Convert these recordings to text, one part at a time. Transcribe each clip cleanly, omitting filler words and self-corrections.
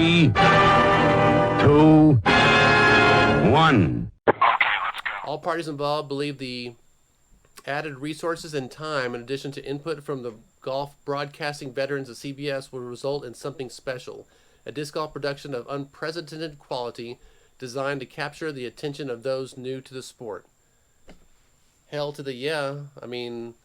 3, 2, 1. All parties involved believe the added resources and time, in addition to input from the golf broadcasting veterans of CBS, will result in something special. A disc golf production of unprecedented quality designed to capture the attention of those new to the sport. Hell to the yeah. I mean,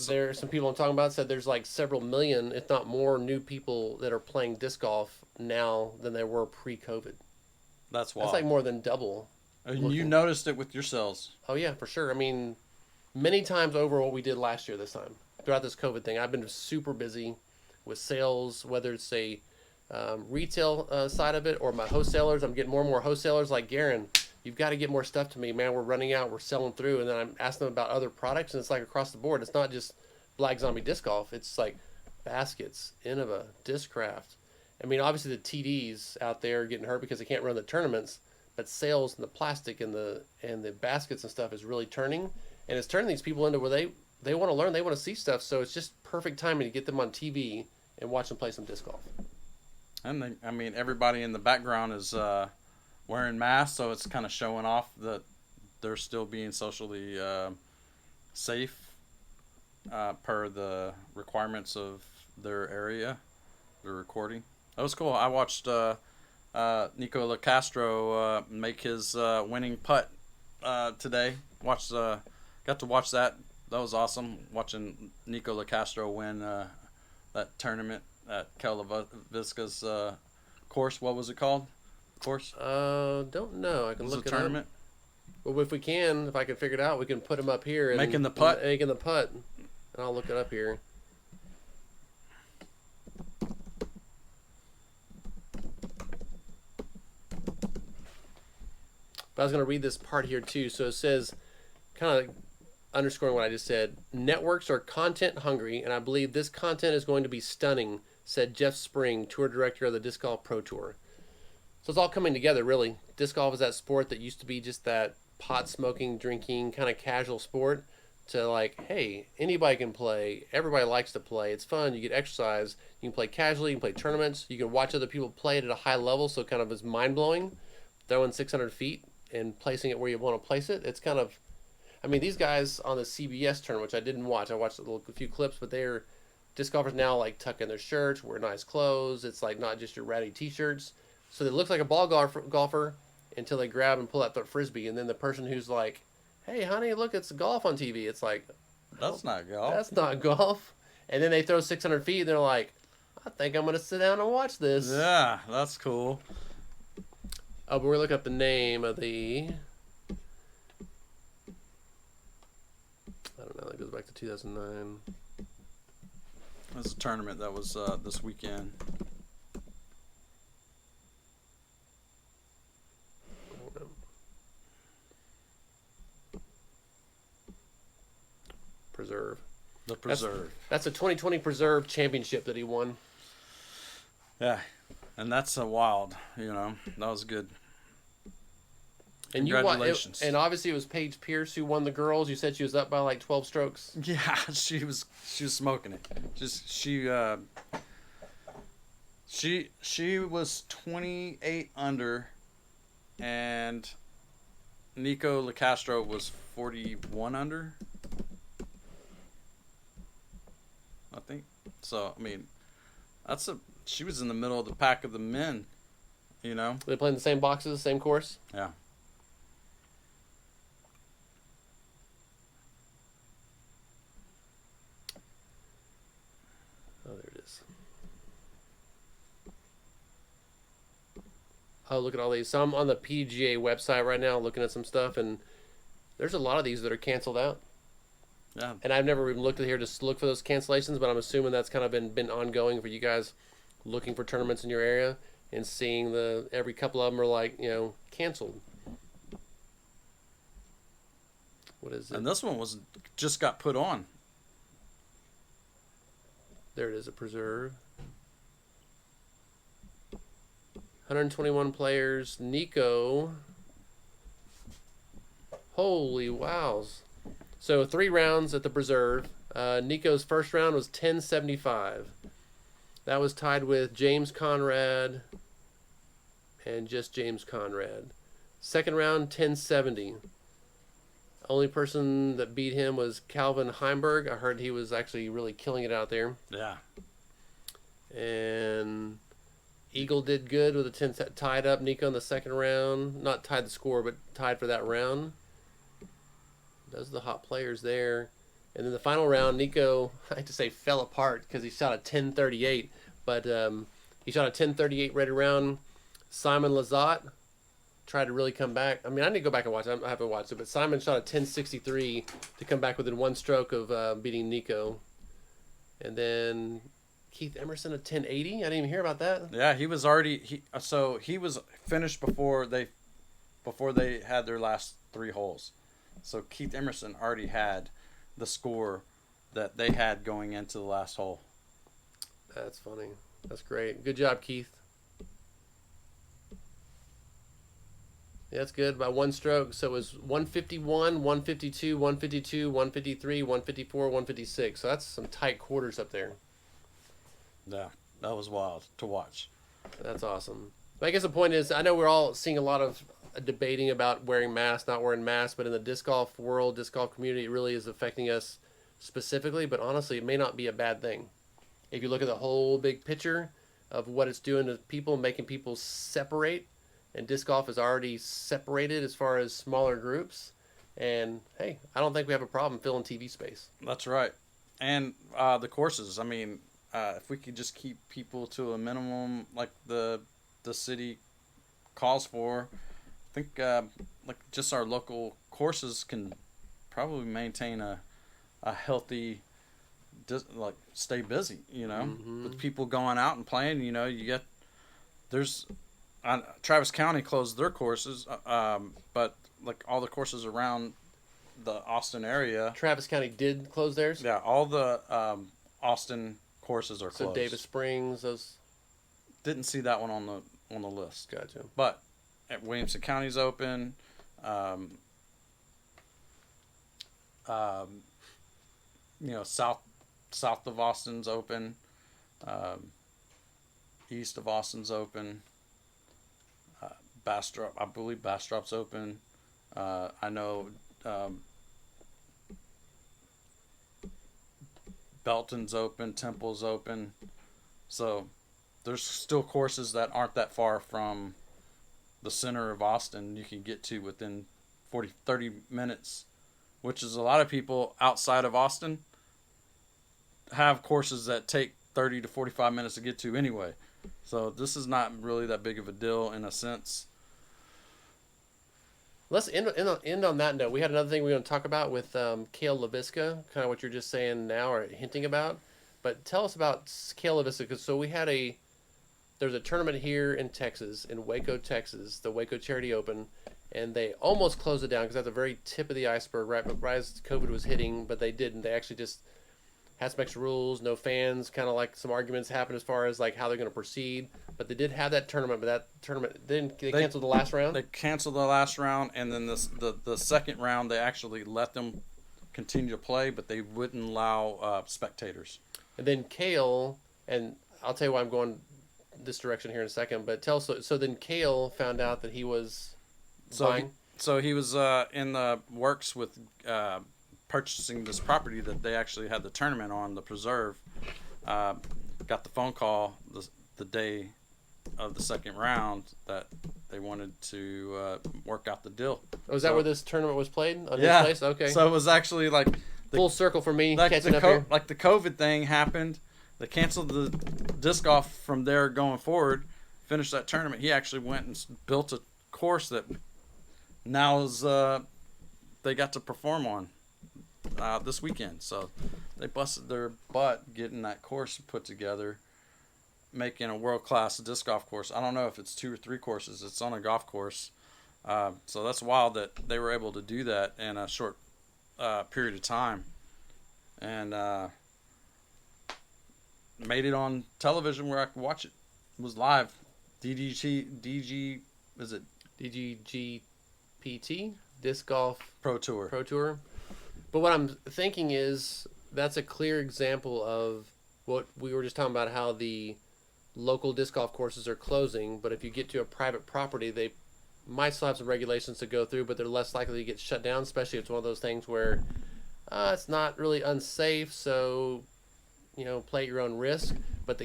there are some people I'm talking about said there's like several million, if not more, new people that are playing disc golf now than there were pre-COVID. That's wild. That's like more than double. And you noticed it with your sales. Oh, yeah, for sure. I mean, many times over what we did last year this time. Throughout this COVID thing, I've been super busy with sales, whether it's a retail side of it or my wholesalers. I'm getting more and more wholesalers like Garen. You've got to get more stuff to me, man. We're running out. We're selling through. And then I'm asking them about other products, and it's like across the board. It's not just Black Zombie Disc Golf. It's like baskets, Innova, Discraft. I mean, obviously the TDs out there are getting hurt because they can't run the tournaments, but sales and the plastic and the baskets and stuff is really turning, and it's turning these people into where they want to learn, they want to see stuff. So it's just perfect timing to get them on TV and watch them play some disc golf. And I mean, everybody in the background is wearing masks, so it's kind of showing off that they're still being socially safe per the requirements of their area. They're recording. That was cool. I watched Nico LaCastro make his winning putt today. Got to watch that. That was awesome. Watching Nico LaCastro win that tournament at Visca's course. What was it called? Course? Don't know. I can look it tournament? Up. Well, if I can figure it out, we can put him up here. And, making the putt? Making the putt. And I'll look it up here. But I was going to read this part here too. So it says, kind of underscoring what I just said, networks are content hungry, and I believe this content is going to be stunning, said Jeff Spring, tour director of the Disc Golf Pro Tour. So it's all coming together, really. Disc golf is that sport that used to be just that pot smoking, drinking, kind of casual sport, to like, hey, anybody can play. Everybody likes to play. It's fun. You get exercise. You can play casually. You can play tournaments. You can watch other people play it at a high level, so it kind of is mind-blowing. Throwing 600 feet and placing it where you want to place it. It's kind of, I mean, these guys on the CBS tournament, which I didn't watch. I watched a few clips, but they're disc golfers now, like tuck in their shirts, wear nice clothes. It's like not just your ratty t-shirts. So they look like a ball golfer until they grab and pull out the frisbee, and then the person who's like, "Hey, honey, look, it's golf on TV." It's like, that's not golf. That's not golf. And then they throw 600 feet, and they're like, "I think I'm gonna sit down and watch this." Yeah, that's cool. Oh, but we're looking up the name of the. I don't know. That goes back to 2009. This is a tournament that was this weekend. Preserve. The Preserve. That's a 2020 Preserve championship that he won. Yeah, and that's a wild. That was good. And Congratulations. And obviously it was Paige Pierce who won the girls. You said she was up by like 12 strokes. Yeah, she was smoking it. She was 28 under, and Nico LaCastro was 41 under. I think so. I mean, she was in the middle of the pack of the men. They play in the same boxes, same course. Yeah. Oh, there it is. Oh, look at all these. So I'm on the PGA website right now looking at some stuff, and there's a lot of these that are canceled out. Yeah. And I've never even looked at here to look for those cancellations, but I'm assuming that's kind of been ongoing for you guys looking for tournaments in your area and seeing every couple of them are like, canceled. What is it? And this one just got put on. There it is, a Preserve. 121 players. Nico. Holy wows. So 3 rounds at the Preserve. Nico's first round was 10.75. That was tied with James Conrad, and just James Conrad. Second round, 1070. Only person that beat him was Calvin Heimberg. I heard he was actually really killing it out there. Yeah. And Eagle did good with a 10 set, tied up Nico in the second round. Not tied the score, but tied for that round. Those are the hot players there. And then the final round, Nico, I hate to say fell apart because he shot a 1038. But he shot a 1038 right around. Simon Lazat tried to really come back. I mean, I need to go back and watch it. I haven't watched it. But Simon shot a 1063 to come back within one stroke of beating Nico. And then Keith Emerson a 1080. I didn't even hear about that. Yeah, he was already he was finished before they had their last 3 holes. So Keith Emerson already had the score that they had going into the last hole. That's funny. That's great. Good job, Keith. Yeah, that's good by one stroke. So it was 151, 152, 152, 153, 154, 156. So that's some tight quarters up there. Yeah, that was wild to watch. That's awesome. But I guess the point is, I know we're all seeing a lot of debating about wearing masks, not wearing masks, but in the disc golf world, disc golf community, it really is affecting us specifically. But honestly, it may not be a bad thing. If you look at the whole big picture of what it's doing to people, making people separate, and disc golf is already separated as far as smaller groups. And hey, I don't think we have a problem filling TV space. That's right. And the courses, I mean, if we could just keep people to a minimum like the city calls for, I think like just our local courses can probably maintain a healthy, like stay busy, you know, with people going out and playing. You know, Travis County closed their courses, but like all the courses around the Austin area. Travis County did close theirs? Yeah, all the Austin courses are closed. So Davis Springs, those didn't see that one on the list. Gotcha. But at Williamson County's open. You know, south of Austin's open. East of Austin's open. Bastrop, I believe Bastrop's open. I know Belton's open, Temple's open. So there's still courses that aren't that far from the center of Austin you can get to within 30 minutes, which is a lot of people outside of Austin have courses that take 30 to 45 minutes to get to anyway. So this is not really that big of a deal in a sense. Let's end on that note. We had another thing we were going to talk about with Cale LaVisca, kind of what you're just saying now or hinting about. But tell us about Cale LaVisca. Because so there's a tournament here in Texas, in Waco, Texas, the Waco Charity Open, and they almost closed it down because that's the very tip of the iceberg, right as COVID was hitting, but they didn't. They actually just had some extra rules, no fans, kind of like some arguments happened as far as like how they're going to proceed. But they did have that tournament, but that tournament they canceled the last round. They canceled the last round, and then the second round they actually let them continue to play, but they wouldn't allow spectators. And then Cale, and I'll tell you why I'm going this direction here in a second. But so then Cale found out that he was buying. So he was in the works with purchasing this property that they actually had the tournament on, the preserve. Got the phone call the day of the second round that they wanted to work out the deal. Oh, is that where this tournament was played? On his place? Okay. So it was actually like full circle for me, like catching up here. Like the COVID thing happened. They canceled the disc golf from there going forward, finished that tournament. He actually went and built a course that now is they got to perform on this weekend. So they busted their butt getting that course put together, making a world-class disc golf course. I don't know if it's 2 or 3 courses. It's on a golf course. So that's wild that they were able to do that in a short period of time. And made it on television where I could watch it. It was live. DGGPT? Disc Golf Pro Tour. But what I'm thinking is that's a clear example of what we were just talking about, how the local disc golf courses are closing, but if you get to a private property, they might still have some regulations to go through, but they're less likely to get shut down, especially if it's one of those things where it's not really unsafe, so play at your own risk. But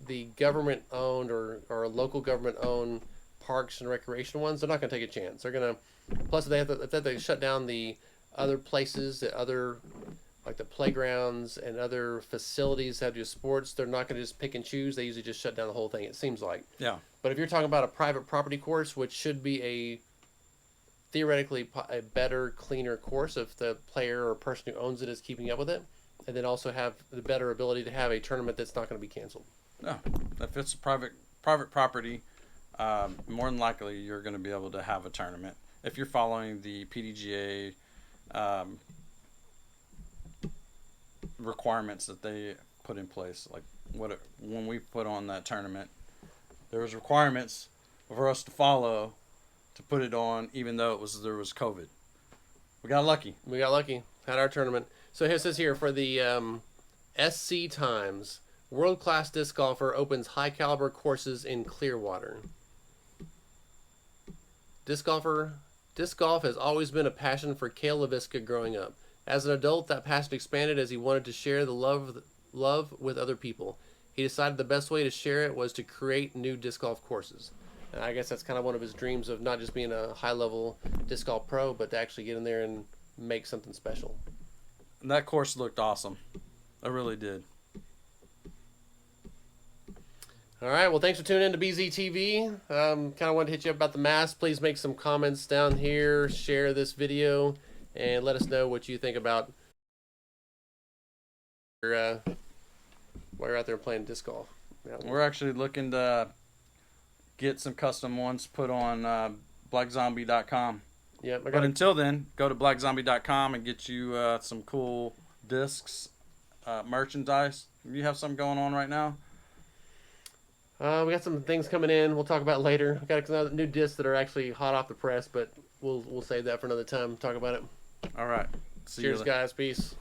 the government owned or local government owned parks and recreation ones, they're not going to take a chance. They're going to, plus if they shut down the other places, the other, like the playgrounds and other facilities that do sports, they're not going to just pick and choose. They usually just shut down the whole thing, it seems like. Yeah. But if you're talking about a private property course, which should be theoretically a better, cleaner course if the player or person who owns it is keeping up with it, and then also have the better ability to have a tournament that's not going to be canceled. No, if it's a private property, more than likely you're going to be able to have a tournament if you're following the PDGA requirements that they put in place. Like when we put on that tournament, there was requirements for us to follow to put it on, even though there was COVID. We got lucky. Had our tournament. So here it says here for the SC Times, world-class disc golfer opens high-caliber courses in Clearwater. Disc golf has always been a passion for Cale LaVisca growing up. As an adult, that passion expanded as he wanted to share the love with other people. He decided the best way to share it was to create new disc golf courses. And I guess that's kind of one of his dreams of not just being a high-level disc golf pro, but to actually get in there and make something special. And that course looked awesome. It really did. All right, well, thanks for tuning in to BZTV. Kind of wanted to hit you up about the mask. Please make some comments down here, share this video, and let us know what you think about while you're out there playing disc golf. Yeah. We're actually looking to get some custom ones put on blackzombie.com. Yeah, but until then, go to blackzombie.com and get you some cool discs, merchandise. You have something going on right now? We got some things coming in. We'll talk about later. We got some new discs that are actually hot off the press, but we'll save that for another time. Talk about it. All right. Cheers, guys. Peace.